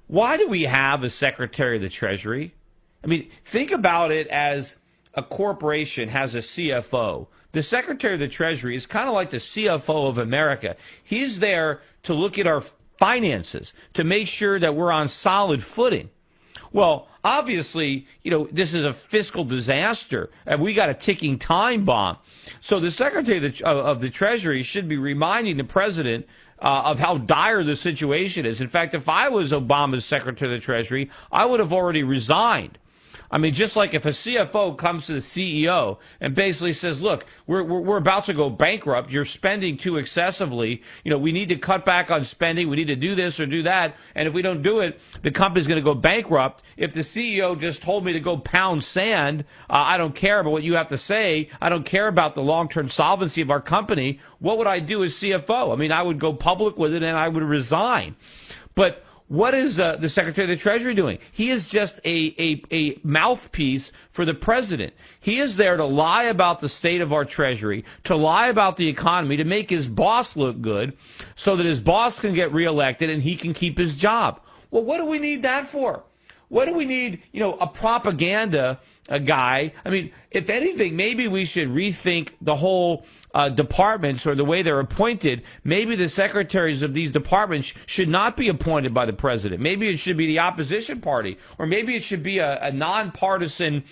why do we have a Secretary of the Treasury? I mean, think about it as a corporation has a CFO. The Secretary of the Treasury is kind of like the CFO of America. He's there to look at our finances, to make sure that we're on solid footing. Well, obviously, this is a fiscal disaster, and we got a ticking time bomb. So the Secretary of the Treasury should be reminding the president of how dire the situation is. In fact, if I was Obama's Secretary of the Treasury, I would have already resigned. I mean, just like if a CFO comes to the CEO and basically says, look, we're about to go bankrupt. You're spending too excessively. We need to cut back on spending. We need to do this or do that. And if we don't do it, the company's going to go bankrupt. If the CEO just told me to go pound sand, I don't care about what you have to say. I don't care about the long-term solvency of our company. What would I do as CFO? I mean, I would go public with it and I would resign. But what is the Secretary of the Treasury doing? He is just a mouthpiece for the president. He is there to lie about the state of our Treasury, to lie about the economy, to make his boss look good so that his boss can get reelected and he can keep his job. Well, what do we need that for? What do we need, a propaganda guy? I mean, if anything, maybe we should rethink the whole departments or the way they're appointed. Maybe the secretaries of these departments should not be appointed by the president. Maybe it should be the opposition party, or maybe it should be a nonpartisan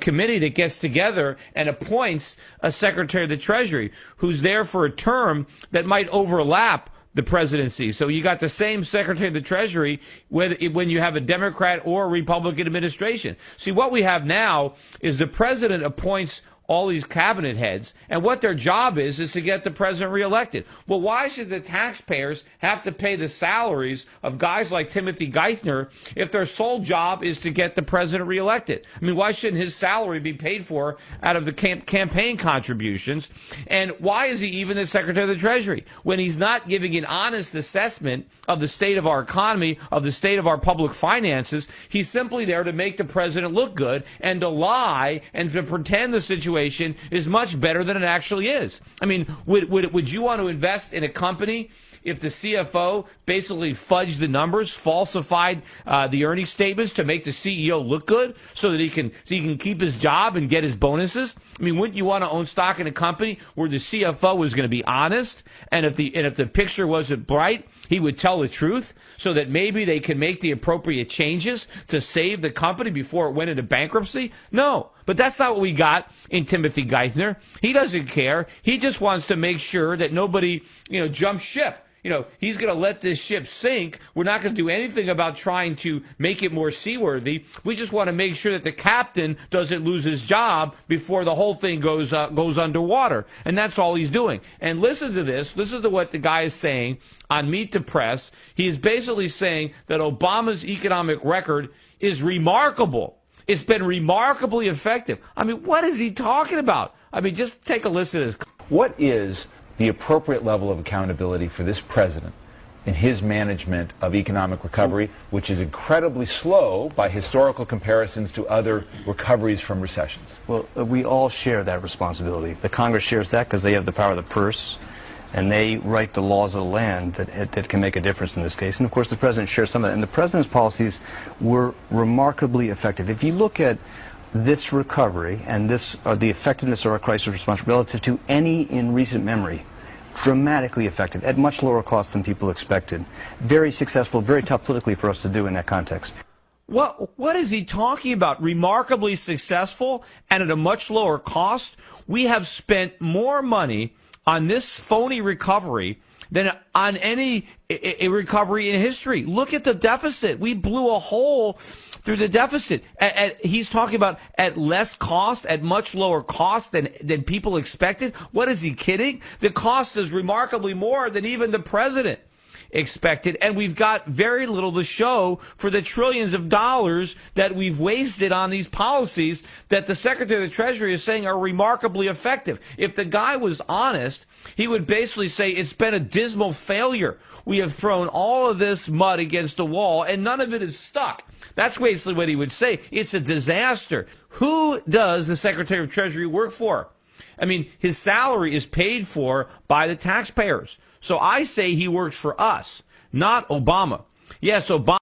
committee that gets together and appoints a Secretary of the Treasury who's there for a term that might overlap the presidency. So you got the same Secretary of the Treasury when you have a Democrat or a Republican administration. See, what we have now is the president appoints all these cabinet heads, and what their job is to get the president reelected. Well, why should the taxpayers have to pay the salaries of guys like Timothy Geithner if their sole job is to get the president reelected? I mean, why shouldn't his salary be paid for out of the campaign contributions? And why is he even the Secretary of the Treasury when he's not giving an honest assessment of the state of our economy, of the state of our public finances? He's simply there to make the president look good and to lie and to pretend the situation is much better than it actually is. I mean, would you want to invest in a company if the CFO basically fudged the numbers, falsified the earnings statements to make the CEO look good so that he can keep his job and get his bonuses? I mean, wouldn't you want to own stock in a company where the CFO was going to be honest, and if the picture wasn't bright, he would tell the truth so that maybe they can make the appropriate changes to save the company before it went into bankruptcy? No, but that's not what we got in Timothy Geithner. He doesn't care. He just wants to make sure that nobody, jumps ship. He's going to let this ship sink. We're not going to do anything about trying to make it more seaworthy. We just want to make sure that the captain doesn't lose his job before the whole thing goes underwater. And that's all he's doing. And listen to this. Listen to what the guy is saying on Meet the Press. He is basically saying that Obama's economic record is remarkable. It's been remarkably effective. I mean, what is he talking about? I mean, just take a listen to this. What is the appropriate level of accountability for this president in his management of economic recovery, which is incredibly slow by historical comparisons to other recoveries from recessions? Well, we all share that responsibility. The Congress shares that because they have the power of the purse, and they write the laws of the land that can make a difference in this case. And of course, the president shares some of that. And the president's policies were remarkably effective. If you look at this recovery and the effectiveness of our crisis response relative to any in recent memory, dramatically effective, at much lower cost than people expected. Very successful, very tough politically for us to do in that context. What is he talking about? Remarkably successful and at a much lower cost? We have spent more money on this phony recovery than on any recovery in history. Look at the deficit. We blew a hole through the deficit. He's talking about at less cost, at much lower cost than people expected. What is he kidding? The cost is remarkably more than even the president expected, and we've got very little to show for the trillions of dollars that we've wasted on these policies that the Secretary of the Treasury is saying are remarkably effective. If the guy was honest, he would basically say it's been a dismal failure. We have thrown all of this mud against the wall, and none of it is stuck. That's basically what he would say. It's a disaster. Who does the Secretary of Treasury work for? I mean, his salary is paid for by the taxpayers. So I say he works for us, not Obama. Yes, Obama.